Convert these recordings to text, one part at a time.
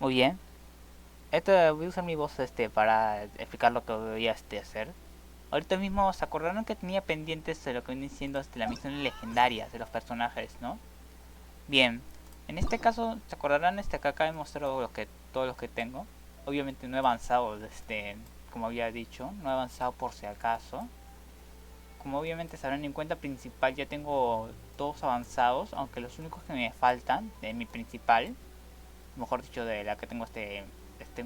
Muy bien. Voy a usar mi voz para explicar lo que voy a hacer. Ahorita mismo se acordaron que tenía pendientes de lo que viene siendo la misión legendaria de los personajes, ¿no? Bien. En este caso, se acordarán que acá he mostrado todos los que tengo. Obviamente no he avanzado, como había dicho, no he avanzado por si acaso. Como obviamente sabrán, en cuenta principal ya tengo todos avanzados, aunque los únicos que me faltan de mi principal, mejor dicho, de la que tengo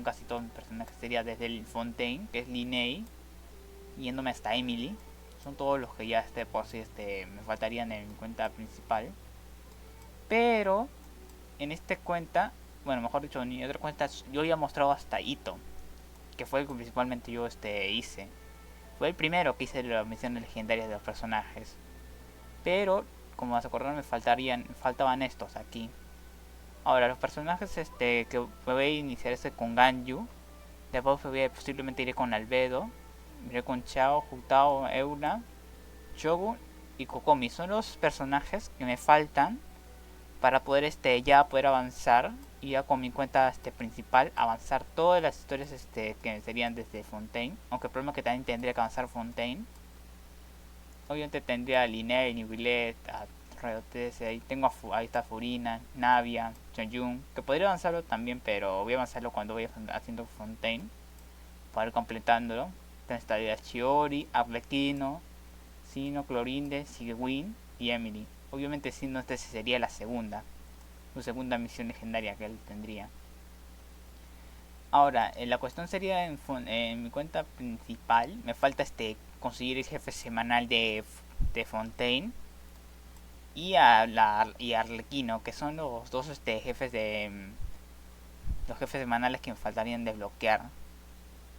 casi todo mi personaje sería desde el Fontaine, que es Linnea, yéndome hasta Emily. Son todos los que ya por si me faltarían en mi cuenta principal. Pero en esta cuenta, bueno, mejor dicho, en mi otra cuenta yo ya he mostrado hasta Ito, que fue el que principalmente yo hice. Fue el primero que hice las misiones legendarias de los personajes. Pero, como se acordaron, faltaban estos aquí. Ahora, los personajes que voy a iniciar con Ganyu. Después posiblemente iré con Albedo. Iré con Chao, Jutao, Euna, Shogun y Kokomi. Son los personajes que me faltan para poder ya poder avanzar. Y ya con mi cuenta principal avanzar todas las historias que serían desde Fontaine. Aunque el problema es que también tendría que avanzar Fontaine. Obviamente tendría a Linnea, Nibilet, a Redotes, ahí está Furina, Navia, Chonyun, que podría avanzarlo también, pero voy a avanzarlo cuando vaya haciendo Fontaine, para ir completándolo. Entonces estaría Chiori, Arlequino, Sino, Clorinde, Sigewin y Emily. Obviamente Sino sería la segunda, su segunda misión legendaria que él tendría. Ahora, la cuestión sería en mi cuenta principal, me falta conseguir el jefe semanal de Fontaine y Arlequino, que son los dos jefes los jefes semanales que me faltarían desbloquear.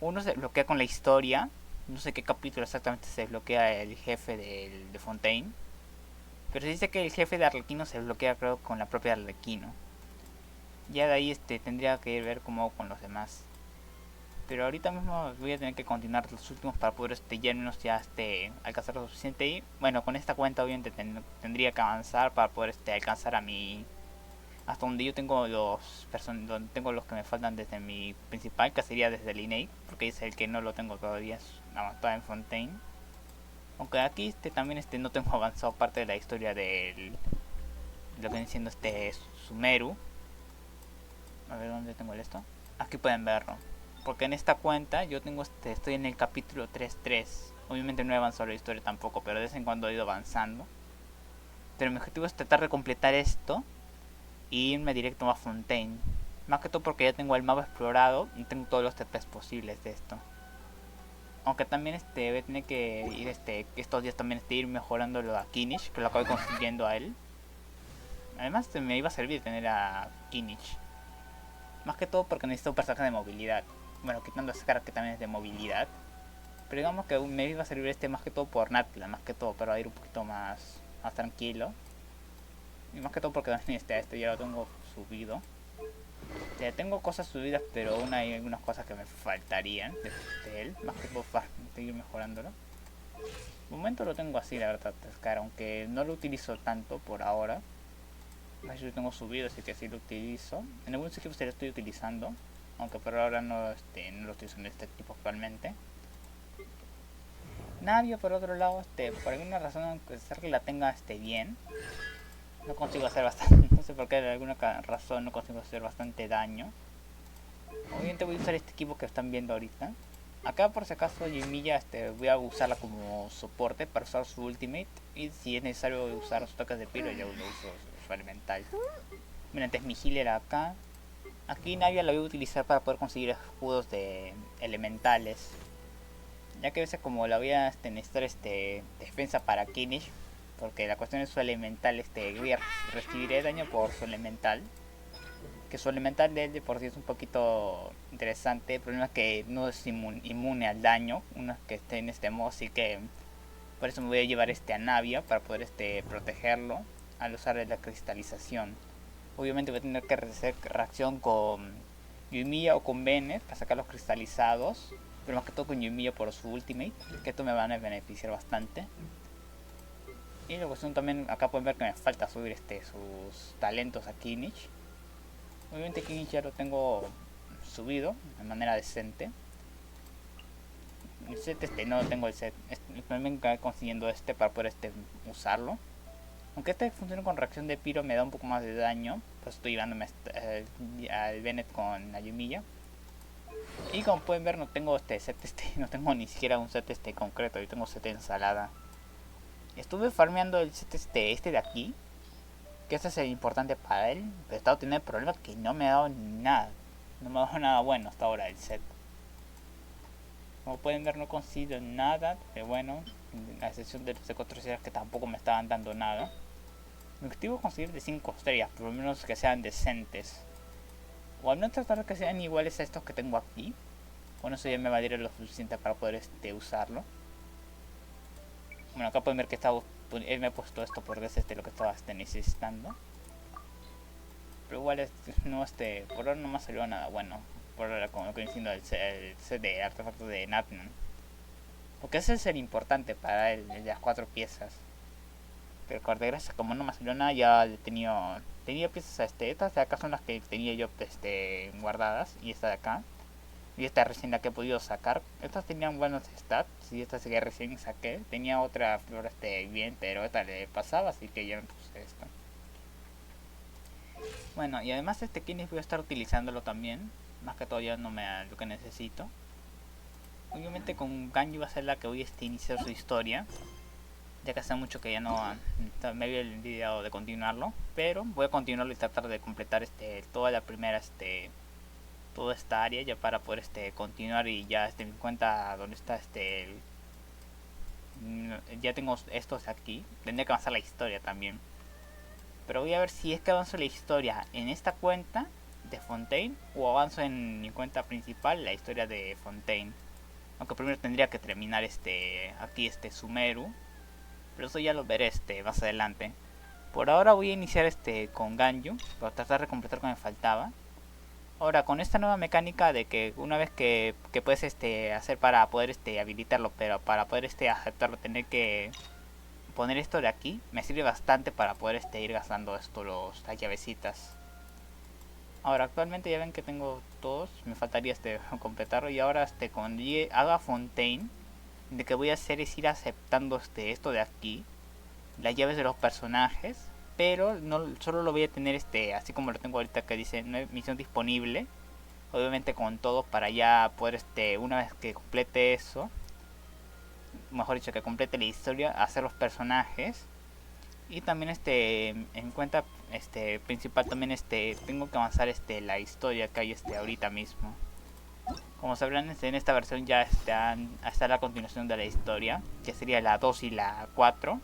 Uno se desbloquea con la historia, no sé qué capítulo exactamente se desbloquea el jefe de Fontaine, pero se dice que el jefe de Arlequino se desbloquea creo con la propia Arlequino. Ya de ahí tendría que ver cómo con los demás. Pero ahorita mismo voy a tener que continuar los últimos para poder ya al menos ya alcanzar lo suficiente. Y bueno, con esta cuenta obviamente tendría que avanzar para poder alcanzar a mi hasta donde yo tengo donde tengo los que me faltan desde mi principal, que sería desde el Innate, porque es el que no lo tengo todavía avanzado en Fontaine. Aunque aquí también no tengo avanzado parte de la historia de lo que viene siendo Sumeru. A ver dónde tengo esto. Aquí pueden verlo. Porque en esta cuenta yo tengo estoy en el capítulo 3.3. Obviamente no he avanzado la historia tampoco, pero de vez en cuando he ido avanzando. Pero mi objetivo es tratar de completar esto y irme directo a Fontaine. Más que todo porque ya tengo el mapa explorado y tengo todos los TPs posibles de esto. Aunque también voy a tener que ir estos días también ir mejorando lo a Kinich, que lo acabo consiguiendo a él. Además me iba a servir tener a Kinich. Más que todo porque necesito un personaje de movilidad. Bueno, quitando esa cara que también es de movilidad. Pero digamos que me iba a servir más que todo por Natla, más que todo para ir un poquito más tranquilo. Y más que todo porque también ya lo tengo subido. Tengo cosas subidas, pero aún hay algunas cosas que me faltarían de él. Más que todo para seguir mejorándolo. De momento lo tengo así, la verdad, cara, aunque no lo utilizo tanto por ahora. Yo lo tengo subido, así que sí lo utilizo. En algunos equipos se lo estoy utilizando, aunque por ahora no lo utilizo en este equipo actualmente. Navia, por otro lado, por alguna razón, aunque ser que la tenga bien, no consigo hacer bastante. No sé por qué, de alguna razón no consigo hacer bastante daño. Obviamente voy a usar este equipo que están viendo ahorita. Acá por si acaso Yumilla voy a usarla como soporte para usar su ultimate. Y si es necesario usar sus toques de piro, ya lo uso su elemental. Mira, antes mi healer acá. Aquí Navia la voy a utilizar para poder conseguir escudos de elementales. Ya que a veces como la voy a necesitar defensa para Kinish. Porque la cuestión es su elemental, recibiré daño por su elemental. Que su elemental de por sí es un poquito interesante. El problema es que no es inmune al daño. Uno que esté en este modo, así que por eso me voy a llevar a Navia para poder protegerlo al usar la cristalización. Obviamente voy a tener que hacer reacción con Yumiya o con Bennett para sacar los cristalizados. Pero más que todo con Yumiya por su ultimate, que esto me van a beneficiar bastante. Y la cuestión también, acá pueden ver que me falta subir sus talentos a Kinich. Obviamente aquí ya lo tengo subido de manera decente. El set no tengo el set. También acabé consiguiendo para poder usarlo. Aunque funciona con reacción de piro, me da un poco más de daño. Pues estoy llevándome al Bennett con la Yumilla. Y como pueden ver, no tengo set no tengo ni siquiera un set concreto. Yo tengo set de ensalada. Estuve farmeando el set este de aquí, que este es el importante para él, pero he estado teniendo el problema que no me ha dado nada. No me ha dado nada bueno hasta ahora el set. Como pueden ver, no consigo nada, pero bueno, a excepción de los de 4 estrellas que tampoco me estaban dando nada. Mi objetivo es conseguir de 5 estrellas, por lo menos que sean decentes. O al menos tratar de que sean iguales a estos que tengo aquí. Con eso ya me valdría lo suficiente para poder usarlo. Bueno, acá pueden ver que él me ha puesto esto porque es lo que estaba necesitando. Pero igual no por ahora no me ha salido nada bueno. Por ahora, como lo que diciendo, el set de artefactos de Nathan. Porque ese es el importante para él, el de las 4 piezas. Pero por desgracia, como no me salió nada, ya tenía piezas estas de acá son las que tenía yo guardadas. Y esta de acá. Y esta recién la que he podido sacar. Estas tenían buenos stats. Y esta que recién saqué. Tenía otra flor bien, pero esta le pasaba, así que ya me puse esta. Bueno, y además Kinis voy a estar utilizándolo también. Más que todo ya no me da lo que necesito. Obviamente con Ganyu va a ser la que voy a iniciar su historia. Ya que hace mucho que ya no me había olvidado de continuarlo. Pero voy a continuarlo y tratar de completar toda la primera toda esta área ya para poder continuar y ya me cuenta dónde está ya tengo estos aquí. Tendré que avanzar la historia también. Pero voy a ver si es que avanzo la historia en esta cuenta de Fontaine o avanzo en mi cuenta principal la historia de Fontaine. Aunque primero tendría que terminar aquí Sumeru. Pero eso ya lo veré más adelante. Por ahora voy a iniciar con Ganyu para tratar de completar lo que me faltaba. Ahora, con esta nueva mecánica de que una vez que puedes hacer para poder habilitarlo, pero para poder aceptarlo tener que poner esto de aquí, me sirve bastante para poder ir gastando las llavecitas. Ahora, actualmente ya ven que tengo todos, me faltaría completarlo. Y ahora cuando haga Fontaine, de que voy a hacer es ir aceptando esto de aquí, las llaves de los personajes. Pero no solo lo voy a tener así como lo tengo ahorita, que dice misión disponible. Obviamente con todo para ya poder una vez que complete eso, mejor dicho que complete la historia, hacer los personajes. Y también en cuenta principal también tengo que avanzar la historia que hay ahorita mismo. Como sabrán, en esta versión ya está la continuación de la historia, que sería la 2 y la 4.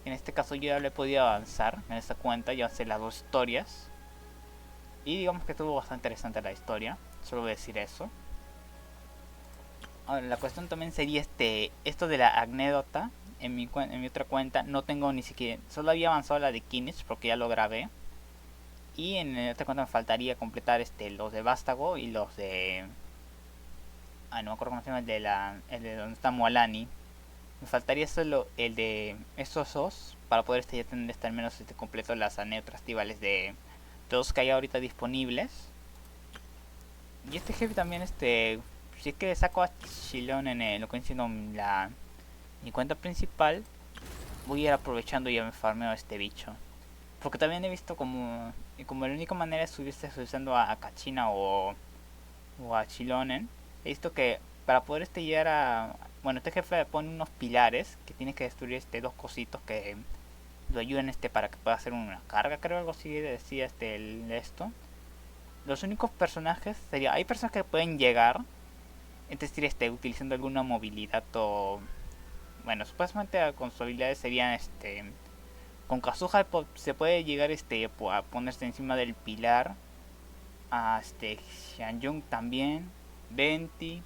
En este caso yo ya le he podido avanzar en esta cuenta, ya avancé las 2 historias. Y digamos que estuvo bastante interesante la historia, solo voy a decir eso. Ahora la cuestión también sería esto de la anécdota. En mi otra cuenta no tengo ni siquiera, solo había avanzado la de Kinich porque ya lo grabé. Y en la otra cuenta me faltaría completar los de Vástago y los de... no me acuerdo cómo se llama, el de donde está Moalani. Me faltaría solo el de estos dos para poder ya tener al menos completo las anécdotas tribales de todos que hay ahorita disponibles. Y jefe también si es que saco a Chilón en lo que diciendo mi cuenta principal, voy a ir aprovechando y ya me farmeo bicho. Porque también he visto como la única manera de subirse usando a Kachina o a Chilonen. He visto que para poder llegar a... Bueno, jefe pone unos pilares que tiene que destruir 2 cositos que lo ayudan para que pueda hacer una carga, creo, algo así decía esto. Los únicos personajes sería... Hay personas que pueden llegar, es decir, utilizando alguna movilidad o... Bueno, supuestamente con sus habilidades serían con Kazuha se puede llegar a ponerse encima del pilar. A Xianyun también, Venti,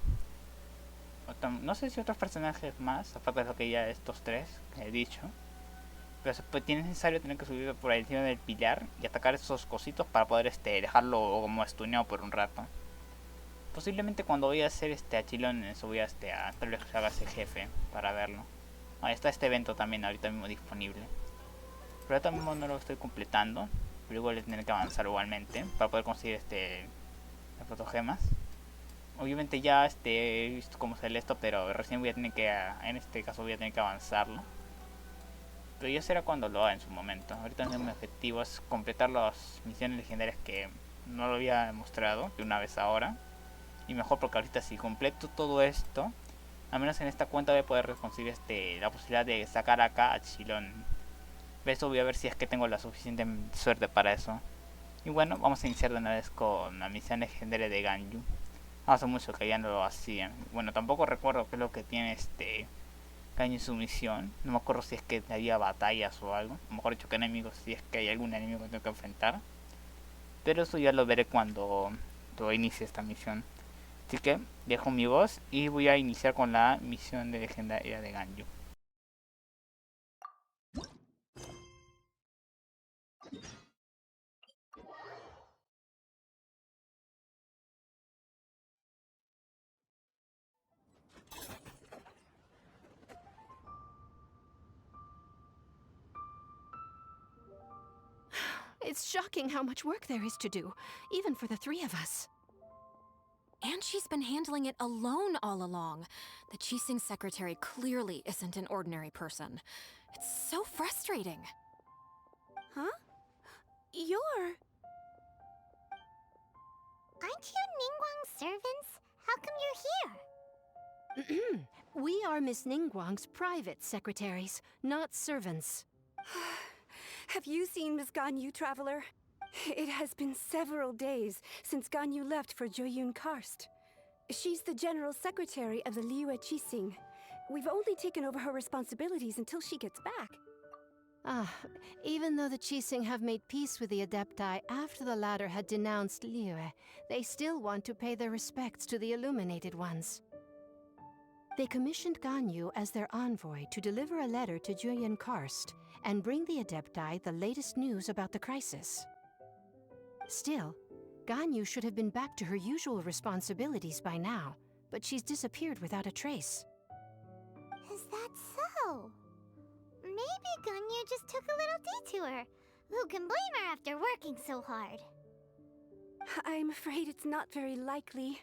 no sé si otros personajes más, aparte de lo que ya estos 3 que he dicho. Pero tiene necesario tener que subir por encima del pilar y atacar esos cositos para poder dejarlo como estuneado por un rato. Posiblemente cuando voy a hacer a Chilón, eso voy a tal vez haga ese jefe para verlo. Ahí está evento también ahorita mismo disponible. Pero ahorita mismo no lo estoy completando. pero igual voy a tener que avanzar igualmente para poder conseguir las protogemas. Obviamente ya he visto cómo hacer esto, pero recién voy a tener que, en este caso voy a tener que avanzarlo. Pero ya será cuando lo haga en su momento. Ahorita mi objetivo es completar las misiones legendarias que no lo había demostrado de una vez ahora. Y mejor porque ahorita si completo todo esto, al menos en esta cuenta voy a poder conseguir la posibilidad de sacar acá a Chilón. Eso voy a ver si es que tengo la suficiente suerte para eso. Y bueno, vamos a iniciar de una vez con la misión legendaria de Ganyu. Hace mucho que ya no lo hacían. Bueno, tampoco recuerdo qué es lo que tiene Ganyu en su misión. No me acuerdo si es que había batallas o algo. A lo mejor dicho que enemigos, si es que hay algún enemigo que tengo que enfrentar. Pero eso ya lo veré cuando inicie esta misión. Así que dejo mi voz y voy a iniciar con la misión de legendaria de Ganyu. It's shocking how much work there is to do, even for the three of us. And she's been handling it alone all along. The Qixing secretary clearly isn't an ordinary person. It's so frustrating. Huh? You're... Aren't you Ningguang's servants? How come you're here? We are Miss Ningguang's private secretaries, not servants. Have you seen Miss Ganyu, Traveler? It has been several days since Ganyu left for Joyun Karst. She's the general secretary of the Liyue Qixing. We've only taken over her responsibilities until she gets back. Even though the Qixing have made peace with the Adepti after the latter had denounced Liyue, they still want to pay their respects to the Illuminated Ones. They commissioned Ganyu as their envoy to deliver a letter to Joyun Karst and bring the Adepti the latest news about the crisis. Still, Ganyu should have been back to her usual responsibilities by now, but she's disappeared without a trace. Is that so? Maybe Ganyu just took a little detour. Who can blame her after working so hard? I'm afraid it's not very likely.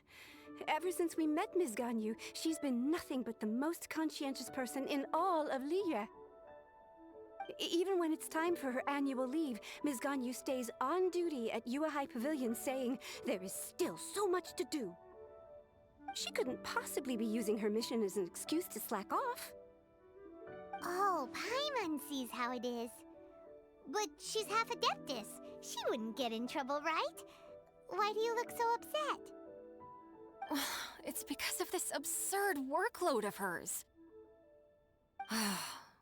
Ever since we met Ms. Ganyu, she's been nothing but the most conscientious person in all of Liyue. Even when it's time for her annual leave, Ms. Ganyu stays on duty at Yuehai Pavilion saying there is still so much to do. She couldn't possibly be using her mission as an excuse to slack off. Oh, Paimon sees how it is. But she's half Adeptus. She wouldn't get in trouble, right? Why do you look so upset? It's because of this absurd workload of hers.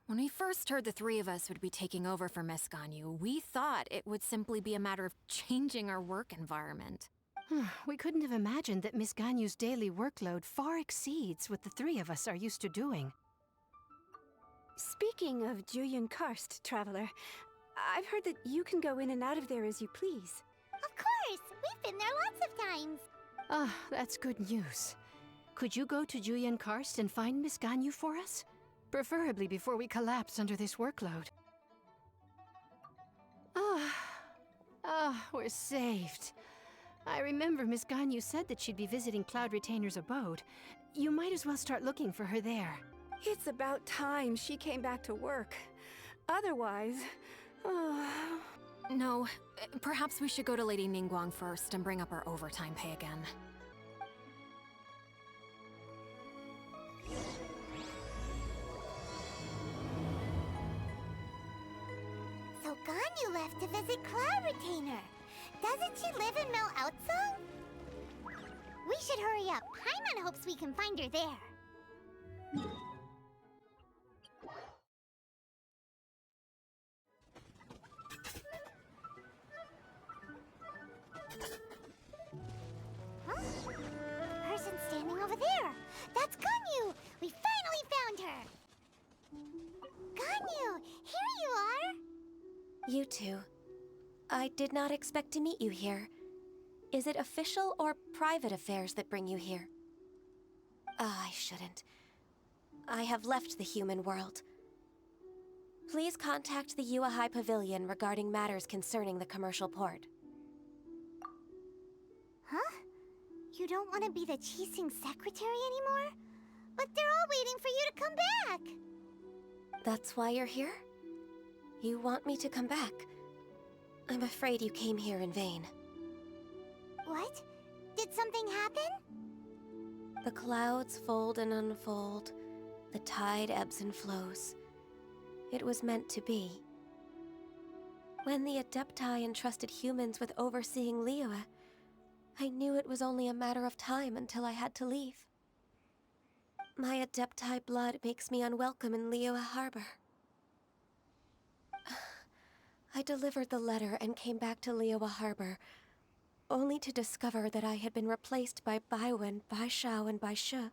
When we first heard the three of us would be taking over for Miss Ganyu, we thought it would simply be a matter of changing our work environment. We couldn't have imagined that Miss Ganyu's daily workload far exceeds what the three of us are used to doing. Speaking of Joyun Karst, Traveler, I've heard that you can go in and out of there as you please. Of course! We've been there lots of times! That's good news. Could you go to Joyun Karst and find Miss Ganyu for us? Preferably before we collapse under this workload. We're saved. I remember Miss Ganyu said that she'd be visiting Cloud Retainer's abode. You might as well start looking for her there. It's about time she came back to work. Otherwise... No, perhaps we should go to Lady Ningguang first and bring up our overtime pay again. So Ganyu left to visit Cloud Retainer. Doesn't she live in Mel Outsong? We should hurry up. Paimon hopes we can find her there. Huh? Person standing over there. That's Ganyu. We finally found her. Ganyu, here you are. You two. I did not expect to meet you here. Is it official or private affairs that bring you here? I shouldn't. I have left the human world. Please contact the Yua High Pavilion regarding matters concerning the commercial port. Huh? You don't want to be the Qixing secretary anymore? But they're all waiting for you to come back! That's why you're here? You want me to come back? I'm afraid you came here in vain. What? Did something happen? The clouds fold and unfold. The tide ebbs and flows. It was meant to be. When the Adepti entrusted humans with overseeing Liyue, I knew it was only a matter of time until I had to leave. My Adepti blood makes me unwelcome in Liyue Harbor. I delivered the letter and came back to Liyue Harbor, only to discover that I had been replaced by Baiwen, Baishao, and Baishu.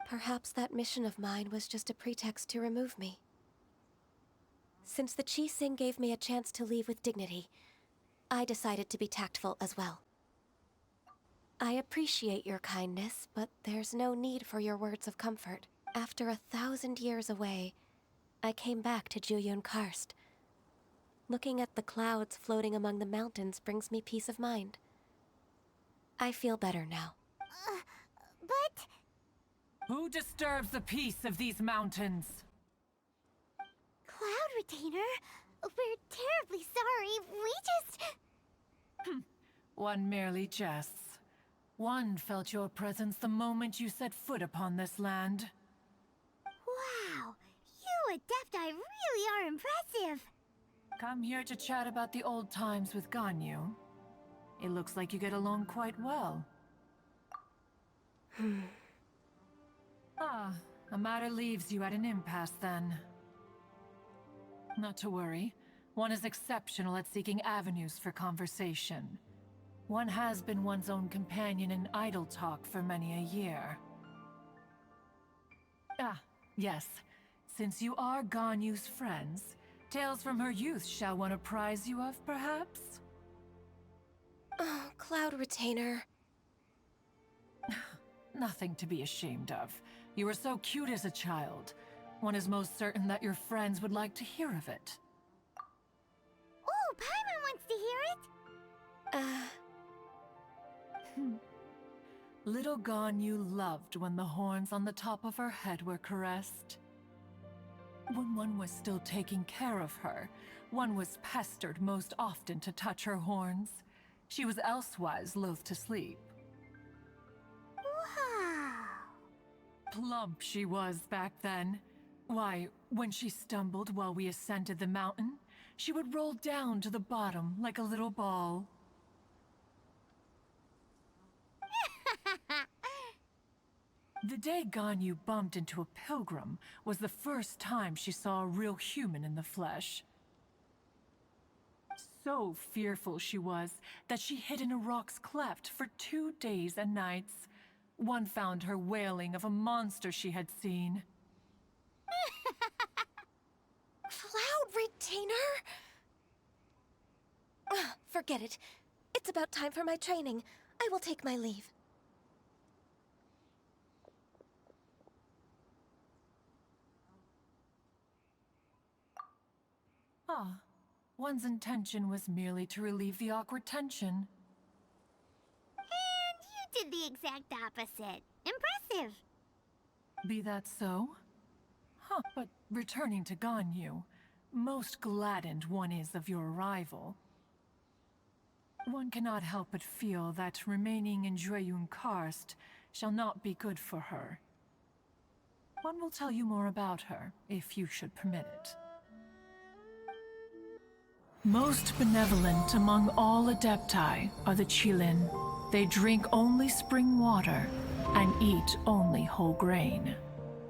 Perhaps that mission of mine was just a pretext to remove me. Since the Qixing gave me a chance to leave with dignity, I decided to be tactful as well. I appreciate your kindness, but there's no need for your words of comfort. After 1,000 years away, I came back to Juyun Karst. Looking at the clouds floating among the mountains brings me peace of mind. I feel better now. But... Who disturbs the peace of these mountains? Cloud Retainer, we're terribly sorry. We just... One merely jests. One felt your presence the moment you set foot upon this land. Wow, you Adepti really are impressive. Come here to chat about the old times with Ganyu. It looks like you get along quite well. A matter leaves you at an impasse then. Not to worry. One is exceptional at seeking avenues for conversation. One has been one's own companion in idle talk for many a year. Yes. Since you are Ganyu's friends, tales from her youth shall one apprise you of, perhaps? Oh, Cloud Retainer. Nothing to be ashamed of. You were so cute as a child. One is most certain that your friends would like to hear of it. Oh, Paimon wants to hear it! Little Ganyu loved when the horns on the top of her head were caressed. When one was still taking care of her, one was pestered most often to touch her horns. She was elsewise loath to sleep. Wow! Plump she was back then. Why, when she stumbled while we ascended the mountain, she would roll down to the bottom like a little ball. The day Ganyu bumped into a pilgrim was the first time she saw a real human in the flesh. So fearful she was that she hid in a rock's cleft for 2 days and nights. One found her wailing of a monster she had seen. Cloud Retainer? Forget it. It's about time for my training. I will take my leave. One's intention was merely to relieve the awkward tension. And you did the exact opposite. Impressive! Be that so? But returning to Ganyu, most gladdened one is of your arrival. One cannot help but feel that remaining in Juyun Karst shall not be good for her. One will tell you more about her, if you should permit it. Most benevolent among all Adepti are the Qilin. They drink only spring water and eat only whole grain.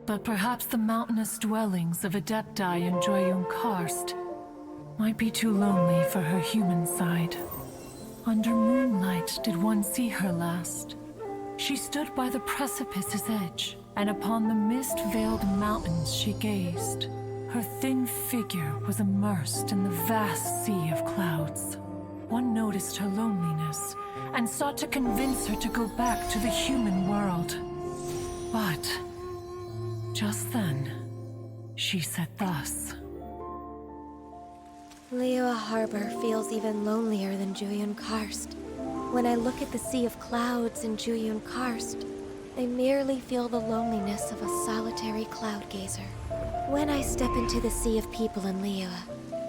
But perhaps the mountainous dwellings of Adepti in Juyun Karst might be too lonely for her human side. Under moonlight did one see her last. She stood by the precipice's edge, and upon the mist-veiled mountains she gazed. Her thin figure was immersed in the vast sea of clouds. One noticed her loneliness and sought to convince her to go back to the human world. But just then, She said thus. Liyue Harbor feels even lonelier than Jueyun Karst. When I look at the sea of clouds in Jueyun Karst, I merely feel the loneliness of a solitary cloud gazer. When I step into the sea of people in Liyue,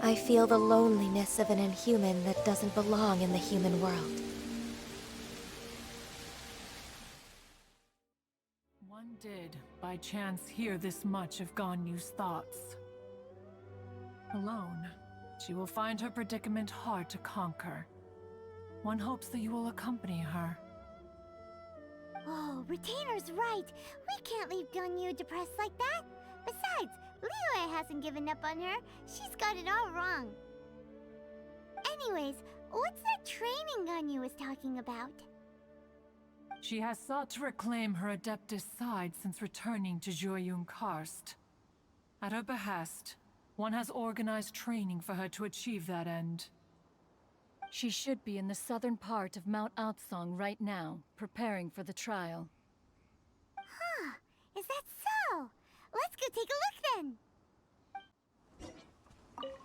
I feel the loneliness of an inhuman that doesn't belong in the human world. One did, by chance, hear this much of Ganyu's thoughts. Alone, she will find her predicament hard to conquer. One hopes that you will accompany her. Oh, Retainer's right. We can't leave Ganyu depressed like that. Besides, Liyue hasn't given up on her. She's got it all wrong. Anyways, what's that training Ganyu was talking about? She has sought to reclaim her Adeptus side since returning to Jueyun Karst. At her behest, one has organized training for her to achieve that end. She should be in the southern part of Mount Aotsong right now, preparing for the trial. Huh, is that so? Let's go take a look then!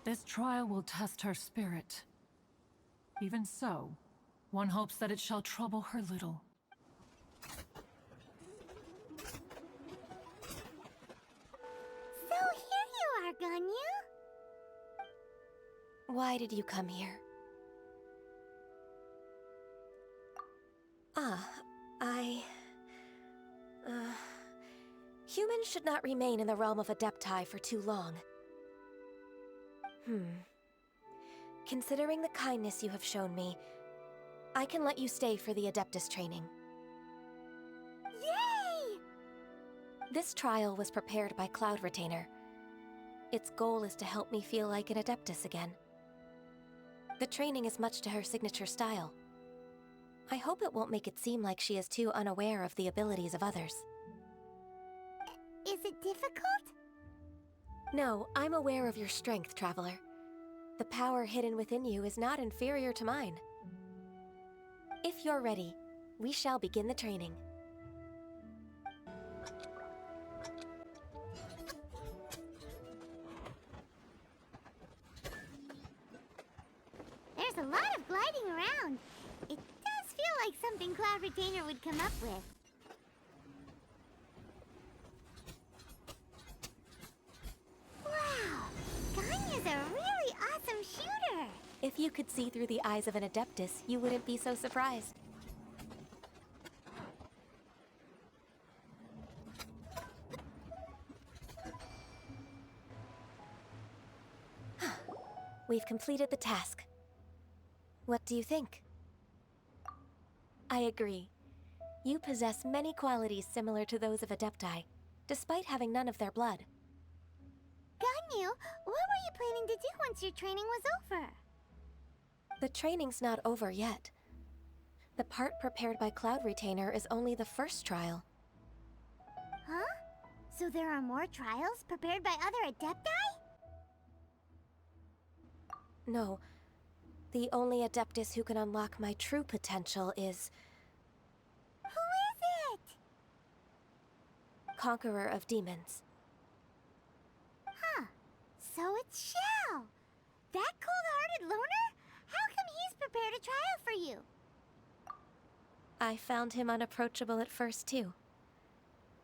This trial will test her spirit. Even so, one hopes that it shall trouble her little. So here you are, Ganyu. Why did you come here? Humans should not remain in the realm of Adepti for too long. Considering the kindness you have shown me, I can let you stay for the Adeptus training. Yay! This trial was prepared by Cloud Retainer. Its goal is to help me feel like an Adeptus again. The training is much to her signature style. I hope it won't make it seem like she is too unaware of the abilities of others. Is it difficult? No, I'm aware of your strength, Traveler. The power hidden within you is not inferior to mine. If you're ready, we shall begin the training. There's a lot of gliding around. It does feel like something Cloud Retainer would come up with. Wow! Ganyu's a really awesome shooter! If you could see through the eyes of an Adeptus, you wouldn't be so surprised. We've completed the task. What do you think? I agree. You possess many qualities similar to those of Adepti, despite having none of their blood. Ganyu, what were you planning to do once your training was over? The training's not over yet. The part prepared by Cloud Retainer is only the first trial. Huh? So there are more trials prepared by other Adepti? No. The only Adeptus who can unlock my true potential is... Who is it? Conqueror of Demons. Huh. So it's Shell. That cold-hearted loner? How come he's prepared a trial for you? I found him unapproachable at first, too.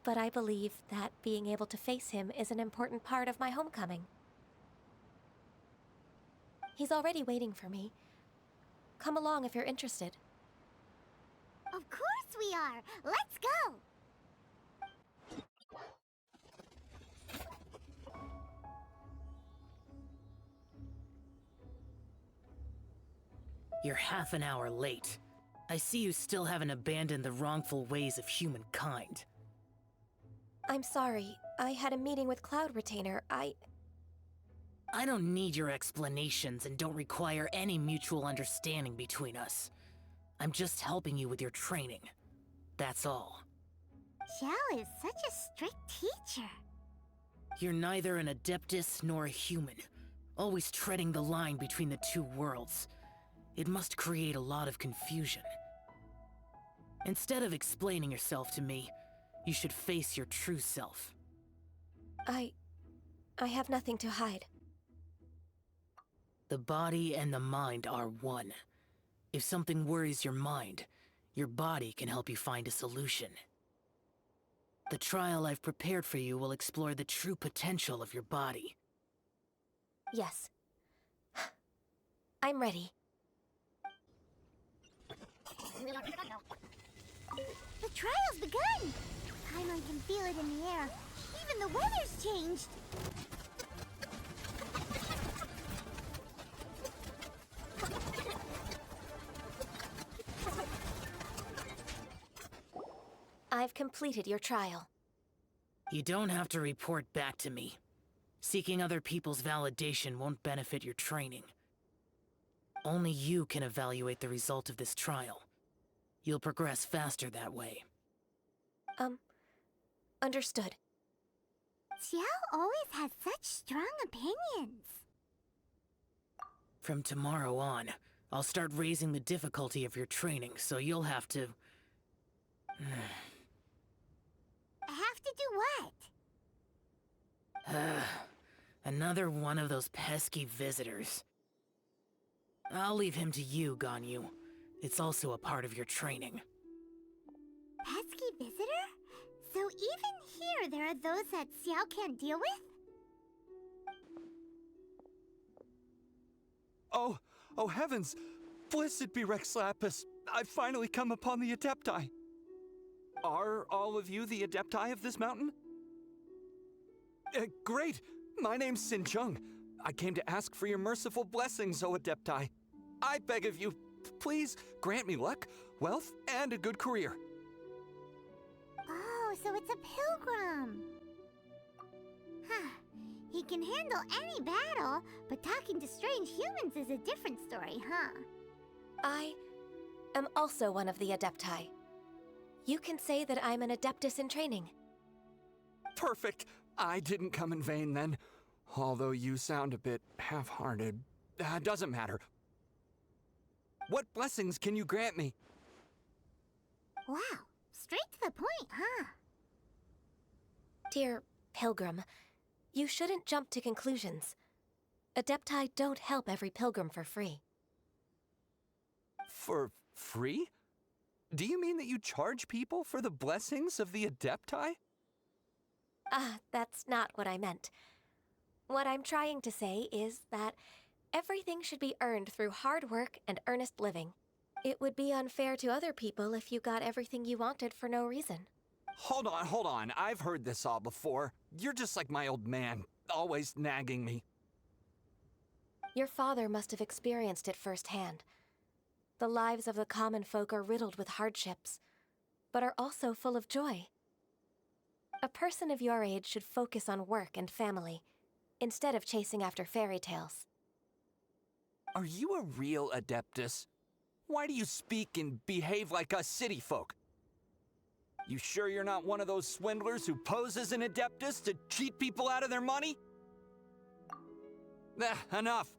But I believe that being able to face him is an important part of my homecoming. He's already waiting for me. Come along if you're interested. Of course we are! Let's go! You're half an hour late. I see you still haven't abandoned the wrongful ways of humankind. I'm sorry. I had a meeting with Cloud Retainer. I don't need your explanations and don't require any mutual understanding between us. I'm just helping you with your training. That's all. Shell is such a strict teacher. You're neither an Adeptus nor a human, always treading the line between the two worlds. It must create a lot of confusion. Instead of explaining yourself to me, you should face your true self. I have nothing to hide. The body and the mind are one. If something worries your mind, your body can help you find a solution. The trial I've prepared for you will explore the true potential of your body. Yes. I'm ready. The trial's begun! Paimon can feel it in the air. Even the weather's changed! I've completed your trial. You don't have to report back to me. Seeking other people's validation won't benefit your training. Only you can evaluate the result of this trial. You'll progress faster that way. Understood. Xiao always has such strong opinions. From tomorrow on, I'll start raising the difficulty of your training, so you'll have to... Have to do what? Another one of those pesky visitors. I'll leave him to you, Ganyu. It's also a part of your training. Pesky visitor? So even here there are those that Xiao can't deal with? Oh heavens! Blessed be Rex Lapis! I've finally come upon the Adepti! Are all of you the Adepti of this mountain? Great! My name's Sin Chung. I came to ask for your merciful blessings, O Adepti. I beg of you, please grant me luck, wealth, and a good career. Oh, so it's a pilgrim. Huh. He can handle any battle, but talking to strange humans is a different story, huh? I am also one of the Adepti. You can say that I'm an Adeptus in training. Perfect! I didn't come in vain then. Although you sound a bit half-hearted. Doesn't matter. What blessings can you grant me? Wow, straight to the point, huh? Dear Pilgrim, you shouldn't jump to conclusions. Adepti don't help every pilgrim for free. For free? Do you mean that you charge people for the blessings of the Adepti? That's not what I meant. What I'm trying to say is that everything should be earned through hard work and earnest living. It would be unfair to other people if you got everything you wanted for no reason. Hold on. I've heard this all before. You're just like my old man, always nagging me. Your father must have experienced it firsthand. The lives of the common folk are riddled with hardships, but are also full of joy. A person of your age should focus on work and family, instead of chasing after fairy tales. Are you a real Adeptus? Why do you speak and behave like us city folk? You sure you're not one of those swindlers who pose as an Adeptus to cheat people out of their money? Enough.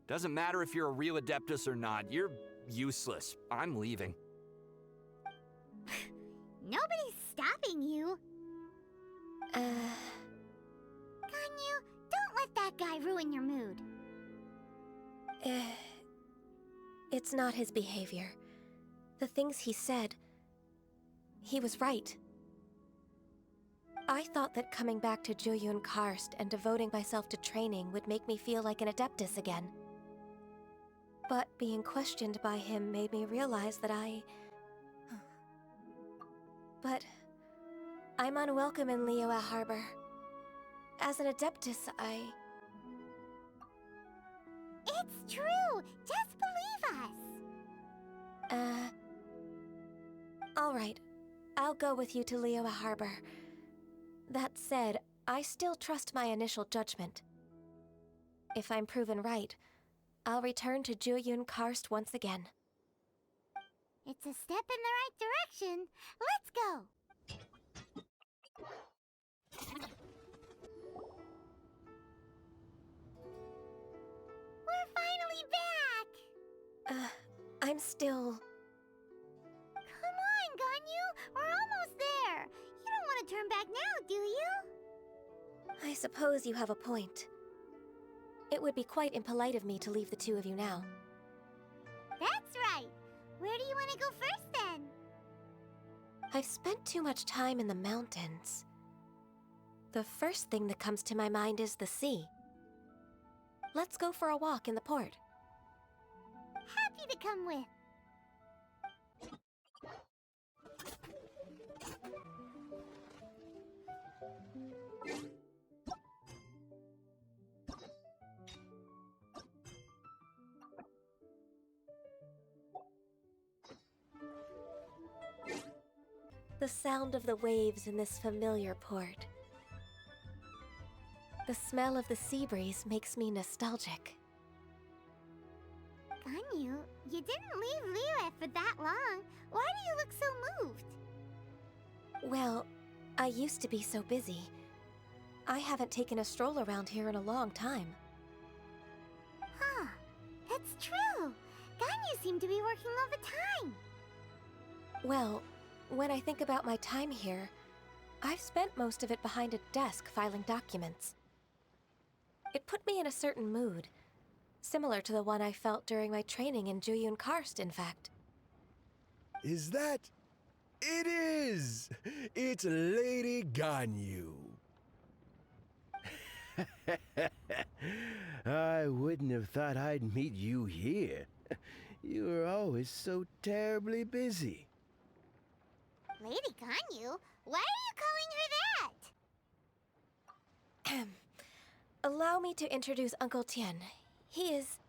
Doesn't matter if you're a real Adeptus or not. You're useless. I'm leaving. Nobody's stopping you. Ganyu, don't let that guy ruin your mood. It's not his behavior. The things he said, he was right. I thought that coming back to Jueyun Karst and devoting myself to training would make me feel like an Adeptus again. But being questioned by him made me realize that But I'm unwelcome in Liyue Harbor. As an Adeptus, It's true! Just believe us! Alright. I'll go with you to Liyue Harbor. That said, I still trust my initial judgment. If I'm proven right, I'll return to Jueyun Karst once again. It's a step in the right direction. Let's go! We're finally back! I'm still... Come on, Ganyu! We're almost there! You don't want to turn back now, do you? I suppose you have a point. It would be quite impolite of me to leave the two of you now. That's right. Where do you want to go first, then? I've spent too much time in the mountains. The first thing that comes to my mind is the sea. Let's go for a walk in the port. Happy to come with. The sound of the waves in this familiar port. The smell of the sea breeze makes me nostalgic. Ganyu, you didn't leave Liyue for that long. Why do you look so moved? Well, I used to be so busy. I haven't taken a stroll around here in a long time. Huh. It's true. Ganyu seemed to be working all the time. Well, when I think about my time here, I've spent most of it behind a desk filing documents. It put me in a certain mood, similar to the one I felt during my training in Juyun Karst, in fact. Is that... It is! It's Lady Ganyu. I wouldn't have thought I'd meet you here. You were always so terribly busy. Lady Ganyu? Why are you calling her that? Allow me to introduce Uncle Tian. He is...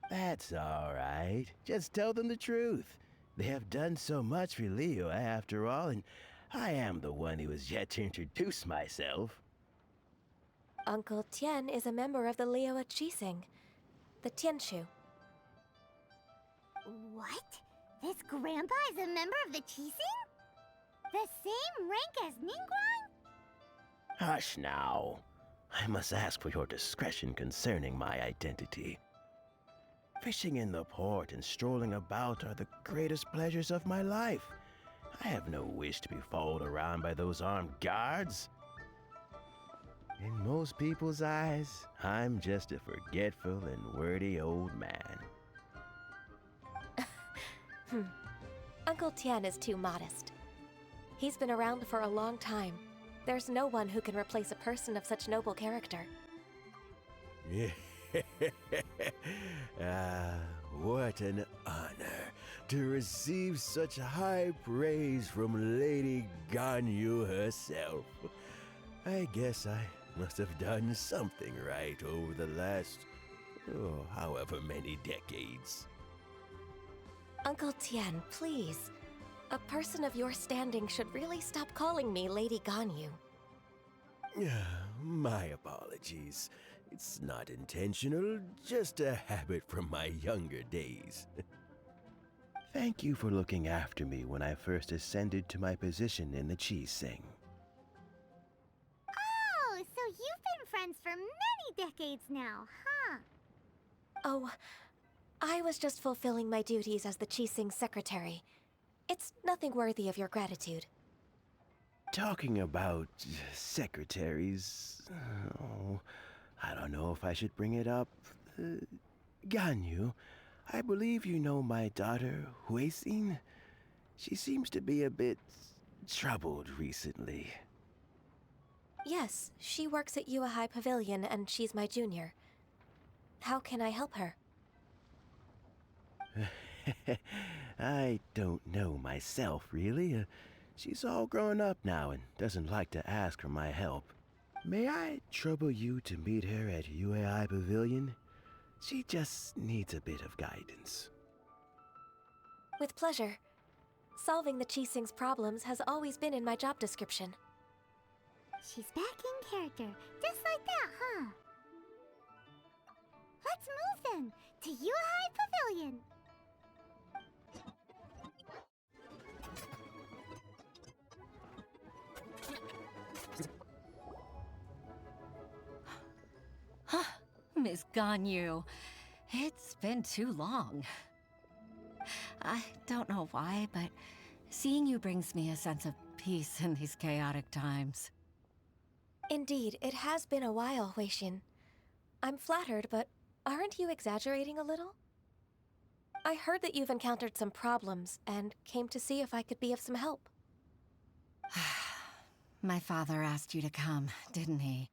That's all right. Just tell them the truth. They have done so much for Liyue after all, and I am the one who has yet to introduce myself. Uncle Tian is a member of the Liyue Qixing, the Tianshu. What? This grandpa is a member of the Qixing? The same rank as Ningguang? Hush now. I must ask for your discretion concerning my identity. Fishing in the port and strolling about are the greatest pleasures of my life. I have no wish to be followed around by those armed guards. In most people's eyes, I'm just a forgetful and wordy old man. Uncle Tian is too modest. He's been around for a long time. There's no one who can replace a person of such noble character. What an honor to receive such high praise from Lady Ganyu herself. I guess I must have done something right over the last, however many decades. Uncle Tian, please. A person of your standing should really stop calling me Lady Ganyu. My apologies. It's not intentional, just a habit from my younger days. Thank you for looking after me when I first ascended to my position in the Qixing. Oh, so you've been friends for many decades now, huh? Oh, I was just fulfilling my duties as the Qixing secretary. It's nothing worthy of your gratitude. Talking about secretaries... I don't know if I should bring it up. Ganyu, I believe you know my daughter, Huixin. She seems to be a bit troubled recently. Yes, she works at Yue High Pavilion and she's my junior. How can I help her? I don't know myself, really. She's all grown up now and doesn't like to ask for my help. May I trouble you to meet her at Yue High Pavilion? She just needs a bit of guidance. With pleasure. Solving the Qixing's problems has always been in my job description. She's back in character, just like that, huh? Let's move then, to Yue High Pavilion. Miss Ganyu, it's been too long. I don't know why, but seeing you brings me a sense of peace in these chaotic times. Indeed, it has been a while, Huixin. I'm flattered, but aren't you exaggerating a little? I heard that you've encountered some problems and came to see if I could be of some help. My father asked you to come, didn't he?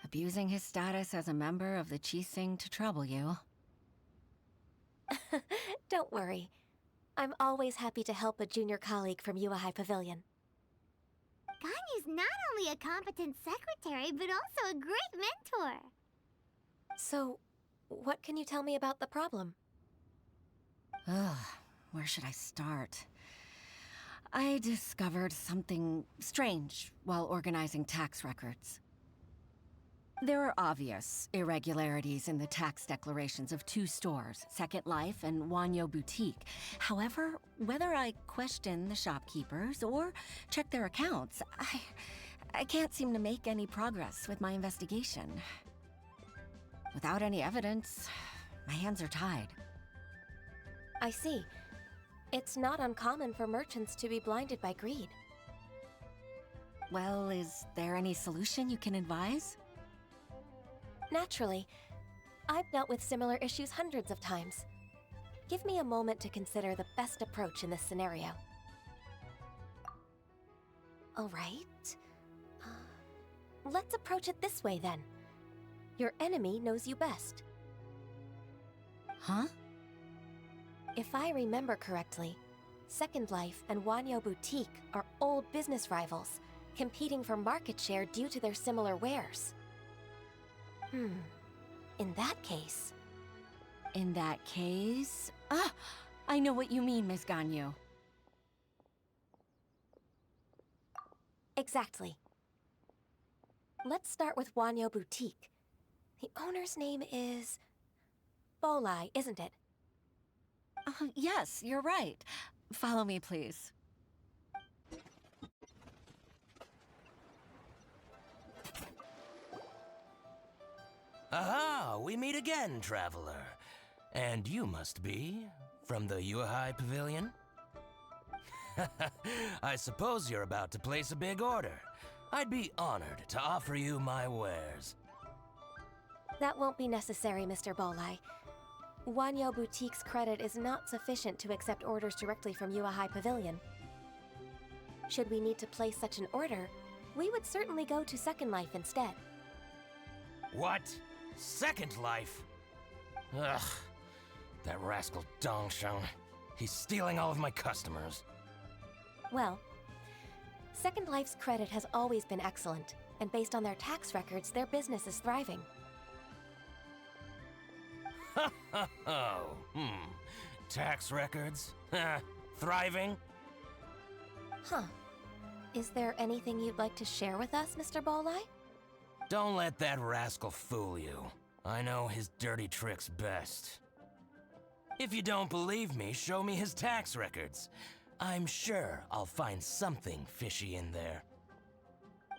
Abusing his status as a member of the Qixing to trouble you. Don't worry. I'm always happy to help a junior colleague from Yuehai Pavilion. Ganyu's not only a competent secretary, but also a great mentor. So, what can you tell me about the problem? Ugh, where should I start? I discovered something strange while organizing tax records. There are obvious irregularities in the tax declarations of 2 stores, Second Life and Wanyo Boutique. However, whether I question the shopkeepers or check their accounts, I can't seem to make any progress with my investigation. Without any evidence, my hands are tied. I see. It's not uncommon for merchants to be blinded by greed. Well, is there any solution you can advise? Naturally. I've dealt with similar issues hundreds of times. Give me a moment to consider the best approach in this scenario. All right. Let's approach it this way, then. Your enemy knows you best. Huh? If I remember correctly, Second Life and Wanyo Boutique are old business rivals, competing for market share due to their similar wares. In that case... In that case... Ah! I know what you mean, Ms. Ganyu. Exactly. Let's start with Wanyo Boutique. The owner's name is... Bolai, isn't it? Yes, you're right. Follow me, please. Aha! We meet again, traveler. And you must be from the Yuehai Pavilion? I suppose you're about to place a big order. I'd be honored to offer you my wares. That won't be necessary, Mr. Bolai. Wanyo Boutique's credit is not sufficient to accept orders directly from Yuehai Pavilion. Should we need to place such an order, we would certainly go to Second Life instead. What? Second Life? Ugh. That rascal Dongsheng. He's stealing all of my customers. Well, Second Life's credit has always been excellent, and based on their tax records, their business is thriving. Tax records? Thriving? Huh. Is there anything you'd like to share with us, Mr. Bolai? Don't let that rascal fool you. I know his dirty tricks best. If you don't believe me, show me his tax records. I'm sure I'll find something fishy in there.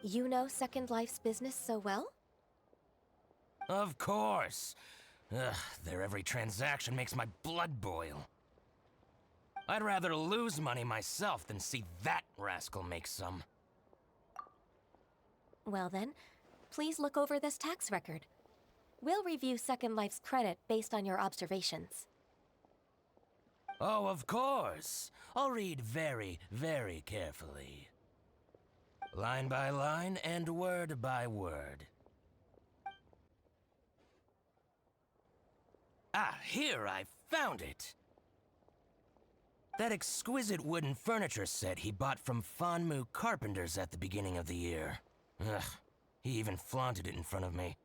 You know Second Life's business so well? Of course. Ugh, their every transaction makes my blood boil. I'd rather lose money myself than see that rascal make some. Well then, please look over this tax record. We'll review Second Life's credit based on your observations. Oh, of course. I'll read very, very carefully. Line by line and word by word. Ah, here, I found it! That exquisite wooden furniture set he bought from Fanmu Carpenters at the beginning of the year. Ugh, he even flaunted it in front of me.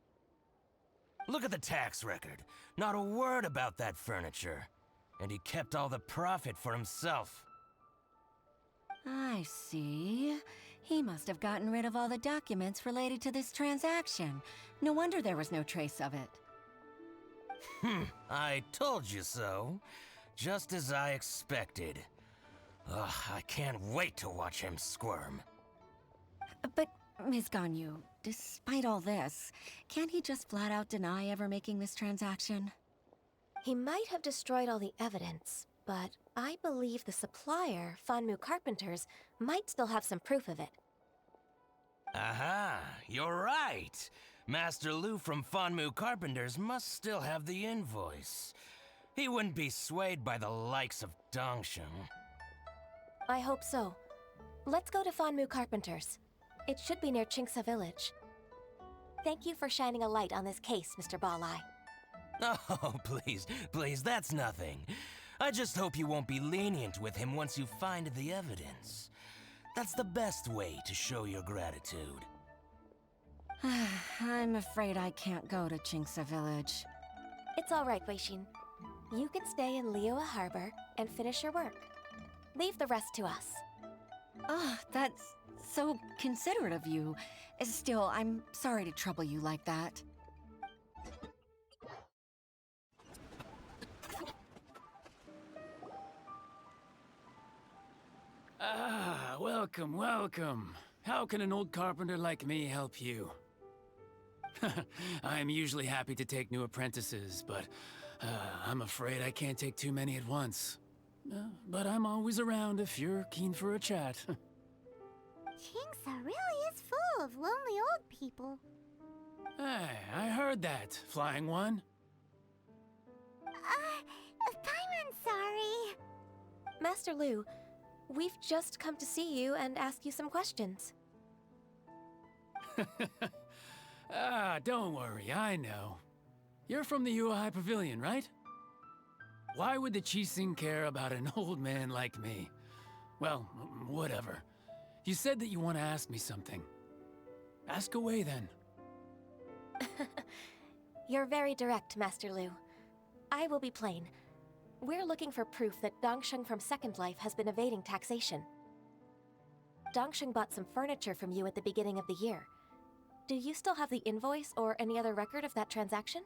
Look at the tax record. Not a word about that furniture. And he kept all the profit for himself. I see. He must have gotten rid of all the documents related to this transaction. No wonder there was no trace of it. I told you so. Just as I expected. Ugh, I can't wait to watch him squirm. But, Ms. Ganyu, despite all this, can't he just flat out deny ever making this transaction? He might have destroyed all the evidence, but I believe the supplier, Fanmu Carpenters, might still have some proof of it. Aha, you're right. Master Lu from Fanmu Carpenters must still have the invoice. He wouldn't be swayed by the likes of Dongsheng. I hope so. Let's go to Fanmu Carpenters. It should be near Chinksa Village. Thank you for shining a light on this case, Mr. Balai. Oh, please, that's nothing. I just hope you won't be lenient with him once you find the evidence. That's the best way to show your gratitude. I'm afraid I can't go to Chinksa Village. It's all right, Weishin. You can stay in Liyue Harbor and finish your work. Leave the rest to us. Oh, that's so considerate of you. Still, I'm sorry to trouble you like that. Ah, welcome, welcome. How can an old carpenter like me help you? I'm usually happy to take new apprentices, but I'm afraid I can't take too many at once. But I'm always around if you're keen for a chat. Chinksa really is full of lonely old people. Hey, I heard that, Flying One. Paimon's sorry. Master Lu, we've just come to see you and ask you some questions. Don't worry, I know. You're from the Yuehai Pavilion, right? Why would the Qixing care about an old man like me? Well, whatever. You said that you want to ask me something. Ask away, then. You're very direct, Master Lu. I will be plain. We're looking for proof that Dongsheng from Second Life has been evading taxation. Dongsheng bought some furniture from you at the beginning of the year. Do you still have the invoice or any other record of that transaction?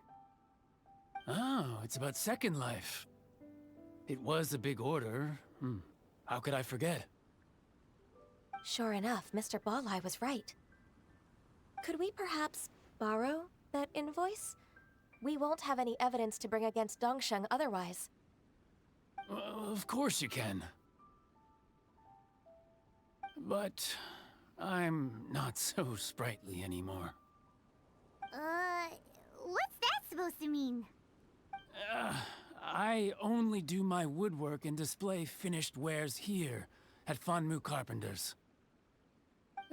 Oh, it's about Second Life. It was a big order. How could I forget? Sure enough, Mr. Balai was right. Could we perhaps borrow that invoice? We won't have any evidence to bring against Dongsheng otherwise. Of course you can. But I'm not so sprightly anymore. What's that supposed to mean? I only do my woodwork and display finished wares here at Fanmu Carpenters.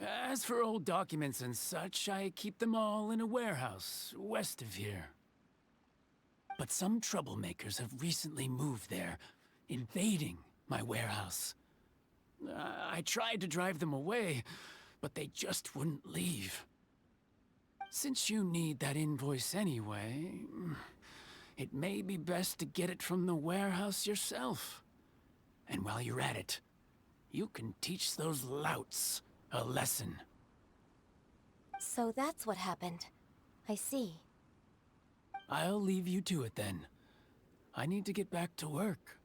As for old documents and such, I keep them all in a warehouse west of here. But some troublemakers have recently moved there, invading my warehouse. I tried to drive them away, but they just wouldn't leave. Since you need that invoice anyway, it may be best to get it from the warehouse yourself. And while you're at it, you can teach those louts a lesson. So that's what happened. I see. I'll leave you to it then. I need to get back to work.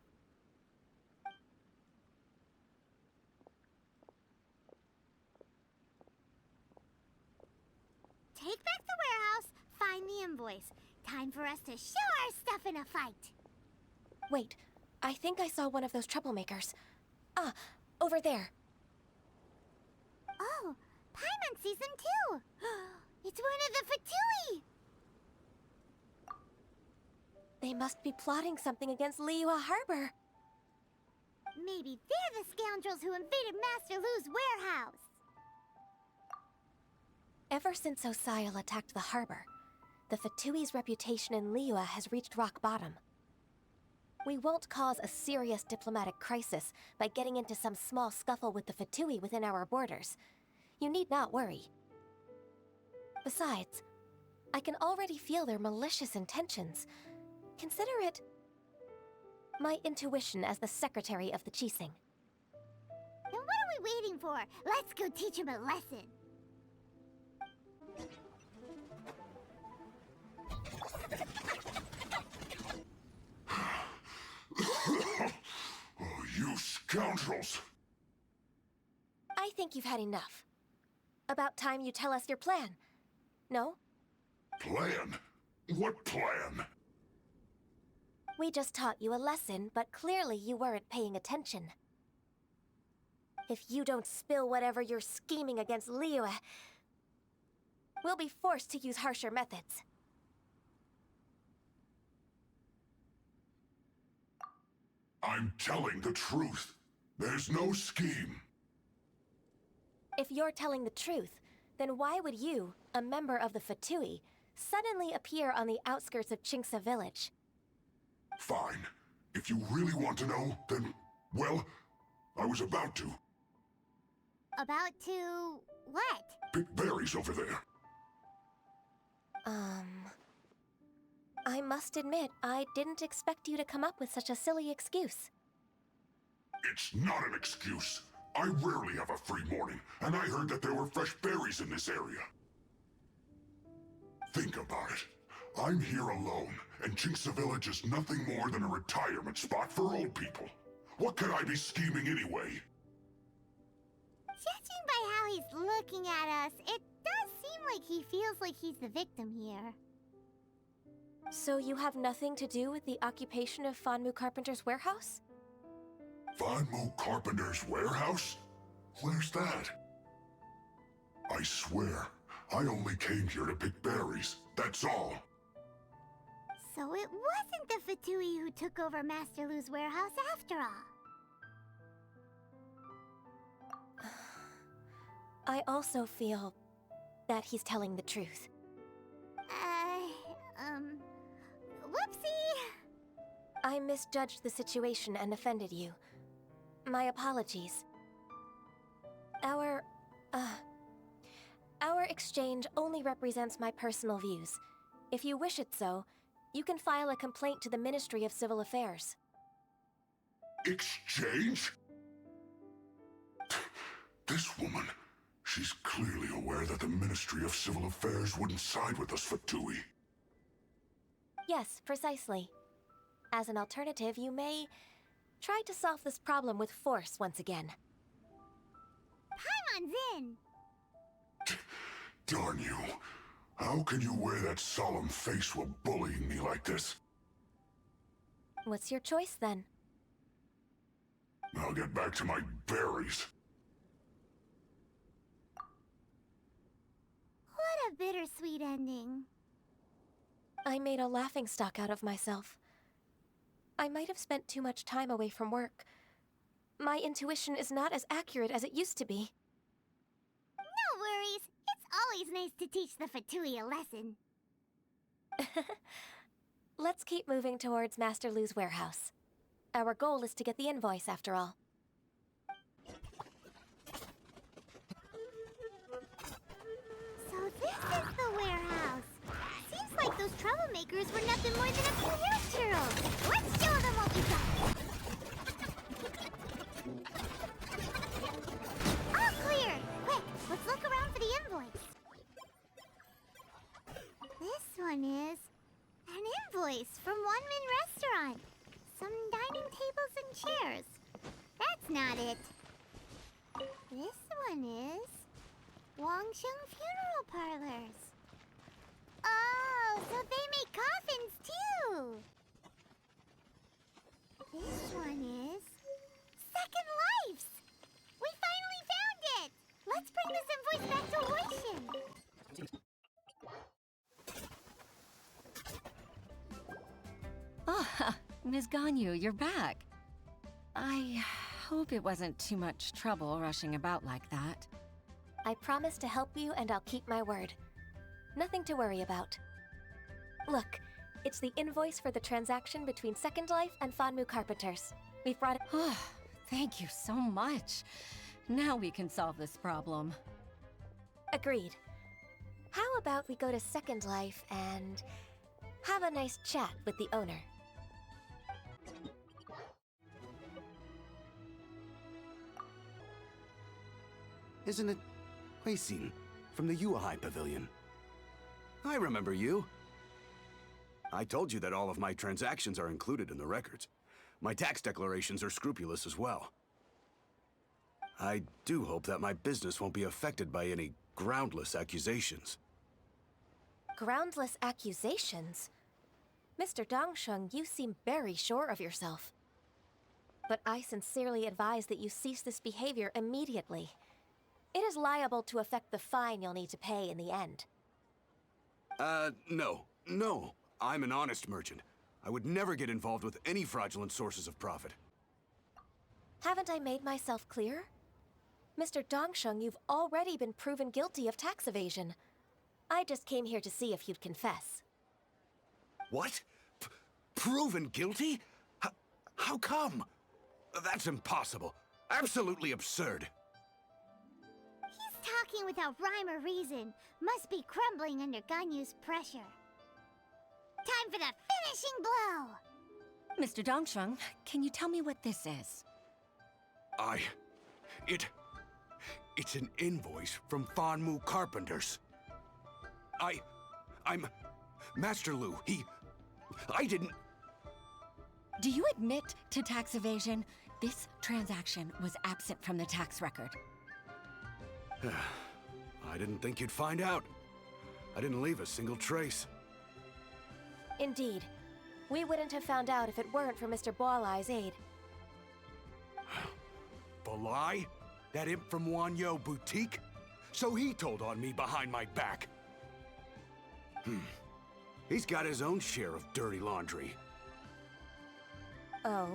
Take back the warehouse, find the invoice. Time for us to show our stuff in a fight. Wait, I think I saw one of those troublemakers. Ah, over there. Oh, Paimon sees them too. It's one of the Fatui. They must be plotting something against Liyue Harbor. Maybe they're the scoundrels who invaded Master Lu's warehouse. Ever since Osial attacked the harbor, the Fatui's reputation in Liyue has reached rock bottom. We won't cause a serious diplomatic crisis by getting into some small scuffle with the Fatui within our borders. You need not worry. Besides, I can already feel their malicious intentions. Consider it my intuition as the secretary of the Qixing. Then what are we waiting for? Let's go teach him a lesson. Oh, you scoundrels! I think you've had enough. About time you tell us your plan. No? Plan? What plan? We just taught you a lesson, but clearly you weren't paying attention. If you don't spill whatever you're scheming against Liyue, We'll be forced to use harsher methods. I'm telling the truth. There's no scheme. If you're telling the truth, then why would you, a member of the Fatui, suddenly appear on the outskirts of Chinksa village? Fine. If you really want to know, then, well, I was about to. About to... what? Pick berries over there. I must admit, I didn't expect you to come up with such a silly excuse. It's not an excuse. I rarely have a free morning, and I heard that there were fresh berries in this area. Think about it. I'm here alone, and Chinksa Village is nothing more than a retirement spot for old people. What could I be scheming anyway? Judging by how he's looking at us, it does seem like he feels like he's the victim here. So you have nothing to do with the occupation of Fanmu Carpenter's warehouse? Fanmu Carpenter's warehouse? Where's that? I swear, I only came here to pick berries, that's all. So it wasn't the Fatui who took over Master Lu's warehouse after all. I also feel that he's telling the truth. Whoopsie! I misjudged the situation and offended you. My apologies. Our exchange only represents my personal views. If you wish it so, you can file a complaint to the Ministry of Civil Affairs. Exchange? This woman, she's clearly aware that the Ministry of Civil Affairs wouldn't side with us, Fatui. Yes, precisely. As an alternative, you may try to solve this problem with force once again. Paimon's in! Darn you. How can you wear that solemn face while bullying me like this? What's your choice, then? I'll get back to my berries. What a bittersweet ending. I made a laughingstock out of myself. I might have spent too much time away from work. My intuition is not as accurate as it used to be. No worries. It's always nice to teach the Fatui a lesson. Let's keep moving towards Master Lu's warehouse. Our goal is to get the invoice, after all. So this is the warehouse. Seems like those troublemakers were nothing more than a few hair churls. Let's show them what we got. All clear. Quick, let's look around for the invoice. This one is an invoice from One Min Restaurant. Some dining tables and chairs. That's not it. This one is Wangsheng Funeral Parlors. Oh, so they make coffins too. This one is Second Lives. We finally found it. Let's bring this invoice back to Huishin. Ah, Ms. Ganyu, you're back. I hope it wasn't too much trouble rushing about like that. I promise to help you, and I'll keep my word. Nothing to worry about. Look, it's the invoice for the transaction between Second Life and Fanmu Carpenters. We've brought it— Oh, thank you so much. Now we can solve this problem. Agreed. How about we go to Second Life and have a nice chat with the owner? Isn't it Huixin from the Yuehai Pavilion? I remember you. I told you that all of my transactions are included in the records. My tax declarations are scrupulous as well. I do hope that my business won't be affected by any groundless accusations. Groundless accusations? Mr. Dongsheng, you seem very sure of yourself. But I sincerely advise that you cease this behavior immediately. It is liable to affect the fine you'll need to pay in the end. No. No. I'm an honest merchant. I would never get involved with any fraudulent sources of profit. Haven't I made myself clear? Mr. Dongsheng, you've already been proven guilty of tax evasion. I just came here to see if you'd confess. What? Proven guilty? How come? That's impossible. Absolutely absurd. He's talking without rhyme or reason. Must be crumbling under Ganyu's pressure. Time for the finishing blow! Mr. Dongsheng, can you tell me what this is? It's an invoice from Fanmu Carpenters. I'm Master Lu. I didn't... Do you admit to tax evasion? This transaction was absent from the tax record. I didn't think you'd find out. I didn't leave a single trace. Indeed. We wouldn't have found out if it weren't for Mr. Boalai's aid. Balai? That imp from Wanyo Boutique? So he told on me behind my back. He's got his own share of dirty laundry. Oh?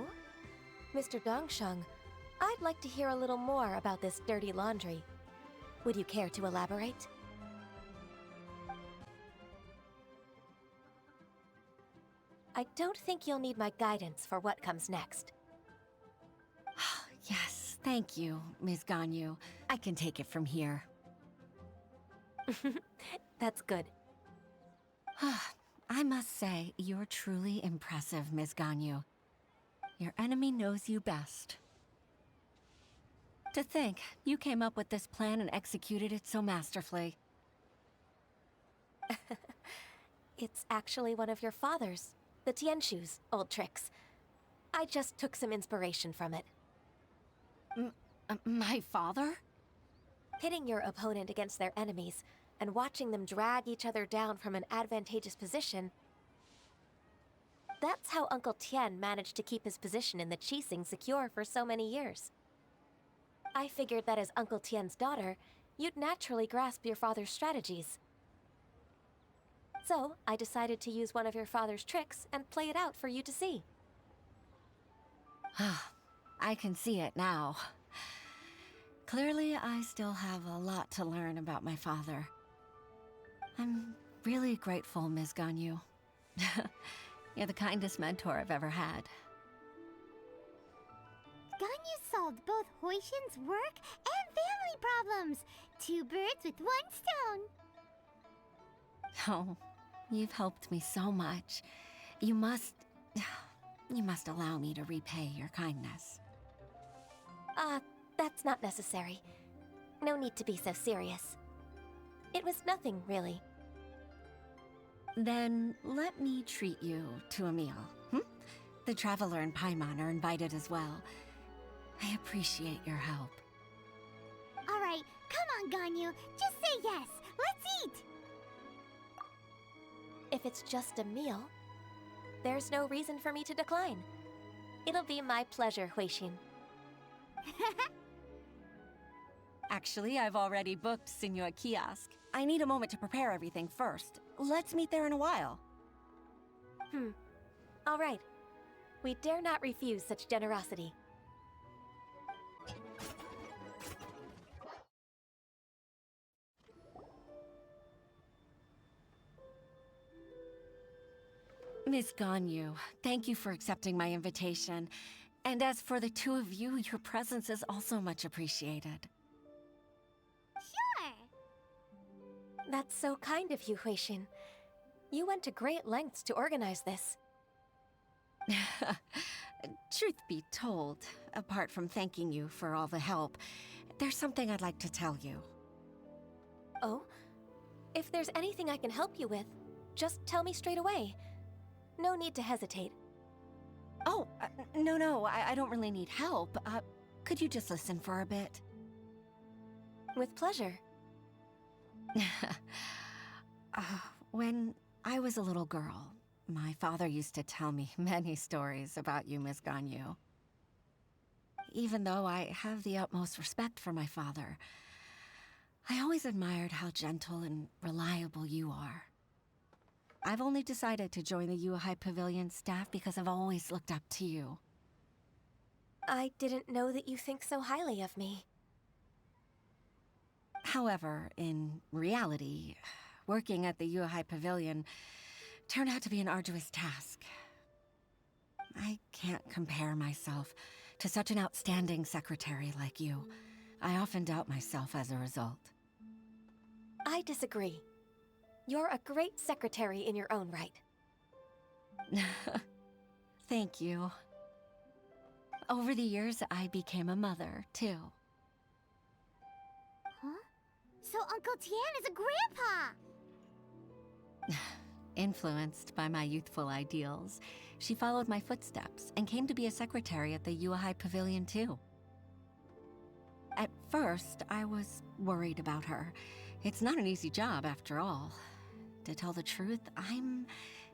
Mr. Dongsheng, I'd like to hear a little more about this dirty laundry. Would you care to elaborate? I don't think you'll need my guidance for what comes next. Yes, thank you, Ms. Ganyu. I can take it from here. That's good. I must say, you're truly impressive, Ms. Ganyu. Your enemy knows you best. To think, you came up with this plan and executed it so masterfully. It's actually one of your father's, the Tianshu's, old tricks. I just took some inspiration from it. My father? Pitting your opponent against their enemies and watching them drag each other down from an advantageous position. That's how Uncle Tian managed to keep his position in the Qixing secure for so many years. I figured that as Uncle Tian's daughter, you'd naturally grasp your father's strategies. So, I decided to use one of your father's tricks and play it out for you to see. I can see it now. Clearly, I still have a lot to learn about my father. I'm really grateful, Ms. Ganyu. You're the kindest mentor I've ever had. Ganyu solved both Huixin's work and family problems. 2 birds with 1 stone. Oh, you've helped me so much. You must allow me to repay your kindness. That's not necessary. No need to be so serious. It was nothing, really. Then let me treat you to a meal. The Traveler and Paimon are invited as well. I appreciate your help. All right, come on, Ganyu. Just say yes. Let's eat. If it's just a meal, there's no reason for me to decline. It'll be my pleasure, Huixin. Actually, I've already booked Senor Kiosk. I need a moment to prepare everything first. Let's meet there in a while. All right. We dare not refuse such generosity. Miss Ganyu, thank you for accepting my invitation. And as for the two of you, your presence is also much appreciated. Sure. That's so kind of you, Huixin. You went to great lengths to organize this. Truth be told, apart from thanking you for all the help, there's something I'd like to tell you. Oh? If there's anything I can help you with, just tell me straight away. No need to hesitate. Oh, no, I don't really need help. Could you just listen for a bit? With pleasure. When I was a little girl, my father used to tell me many stories about you, Miss Ganyu. Even though I have the utmost respect for my father, I always admired how gentle and reliable you are. I've only decided to join the Yuhai Pavilion staff because I've always looked up to you. I didn't know that you think so highly of me. However, in reality, working at the Yuhai Pavilion turned out to be an arduous task. I can't compare myself to such an outstanding secretary like you. I often doubt myself as a result. I disagree. You're a great secretary in your own right. Thank you. Over the years, I became a mother, too. Huh? So Uncle Tian is a grandpa! Influenced by my youthful ideals, she followed my footsteps and came to be a secretary at the Yuhai Pavilion, too. At first, I was worried about her. It's not an easy job, after all. To tell the truth, I'm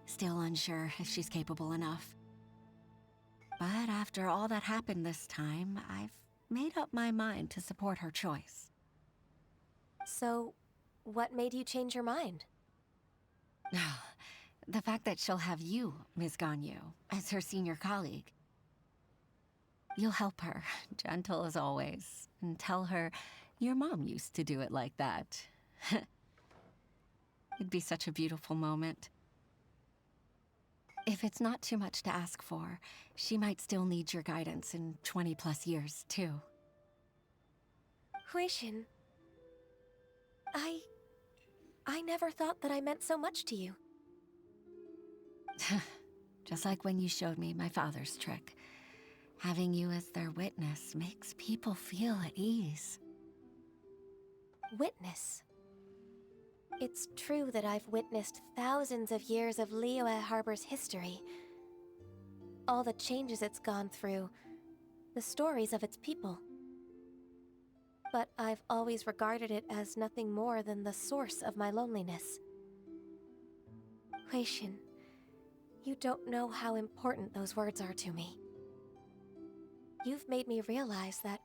still unsure if she's capable enough. But after all that happened this time, I've made up my mind to support her choice. So, what made you change your mind? The fact that she'll have you, Ms. Ganyu, as her senior colleague. You'll help her, gentle as always, and tell her your mom used to do it like that. It'd be such a beautiful moment. If it's not too much to ask for, she might still need your guidance in 20+ years, too. Huixin, I never thought that I meant so much to you. Just like when you showed me my father's trick. Having you as their witness makes people feel at ease. Witness? It's true that I've witnessed thousands of years of Liyue Harbor's history. All the changes it's gone through, the stories of its people. But I've always regarded it as nothing more than the source of my loneliness. Huixin, you don't know how important those words are to me. You've made me realize that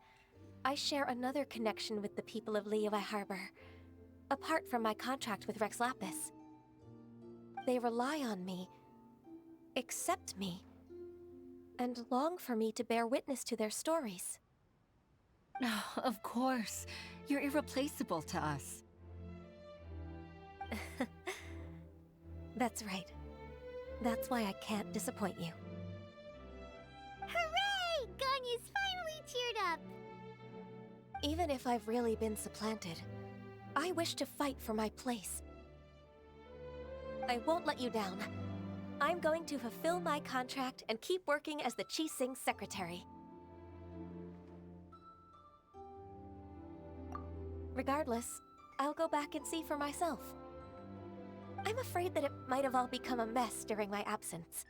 I share another connection with the people of Liyue Harbor, apart from my contract with Rex Lapis. They rely on me, accept me, and long for me to bear witness to their stories. Oh, of course. You're irreplaceable to us. That's right. That's why I can't disappoint you. Hooray! Ganyu's finally cheered up! Even if I've really been supplanted, I wish to fight for my place. I won't let you down. I'm going to fulfill my contract and keep working as the Qixing's secretary. Regardless, I'll go back and see for myself. I'm afraid that it might have all become a mess during my absence.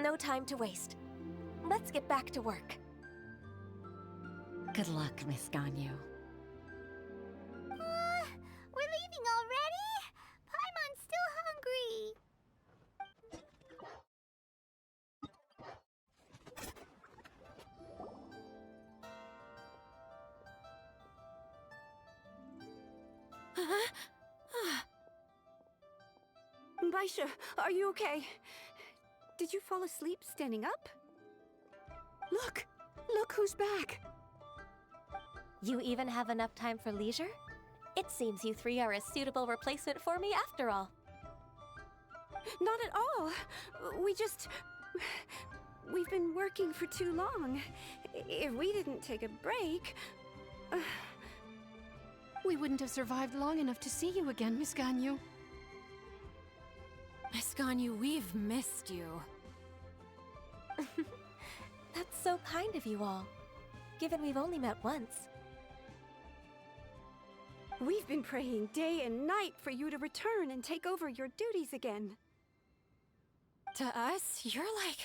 No time to waste. Let's get back to work. Good luck, Miss Ganyu. We're leaving already? Paimon's still hungry. Baisha, are you okay? Did you fall asleep standing up? Look! Look who's back! You even have enough time for leisure? It seems you three are a suitable replacement for me after all. Not at all. We've been working for too long. If we didn't take a break... We wouldn't have survived long enough to see you again, Miss Ganyu. Miss Ganyu, we've missed you. That's so kind of you all, given we've only met once. We've been praying day and night for you to return and take over your duties again. To us, you're like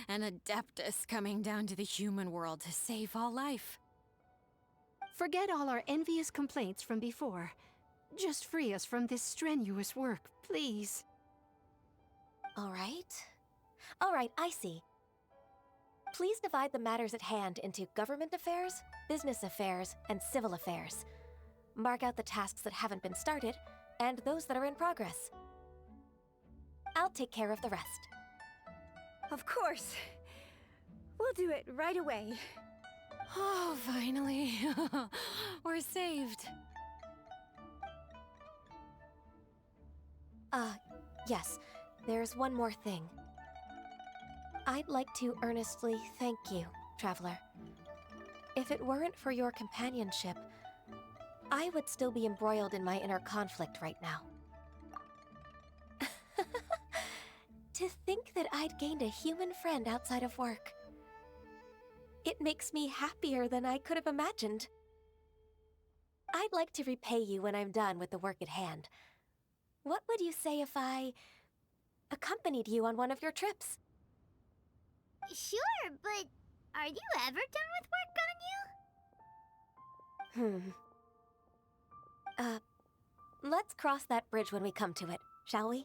an adeptus coming down to the human world to save all life. Forget all our envious complaints from before. Just free us from this strenuous work, please. All right, I see. Please divide the matters at hand into government affairs, business affairs, and civil affairs. Mark out the tasks that haven't been started, and those that are in progress. I'll take care of the rest. Of course. We'll do it right away. Oh, finally. We're saved. Yes. There's one more thing. I'd like to earnestly thank you, Traveler. If it weren't for your companionship, I would still be embroiled in my inner conflict right now. To think that I'd gained a human friend outside of work. It makes me happier than I could have imagined. I'd like to repay you when I'm done with the work at hand. What would you say if I accompanied you on one of your trips? Sure, but are you ever done with work, Ganyu? Let's cross that bridge when we come to it, shall we?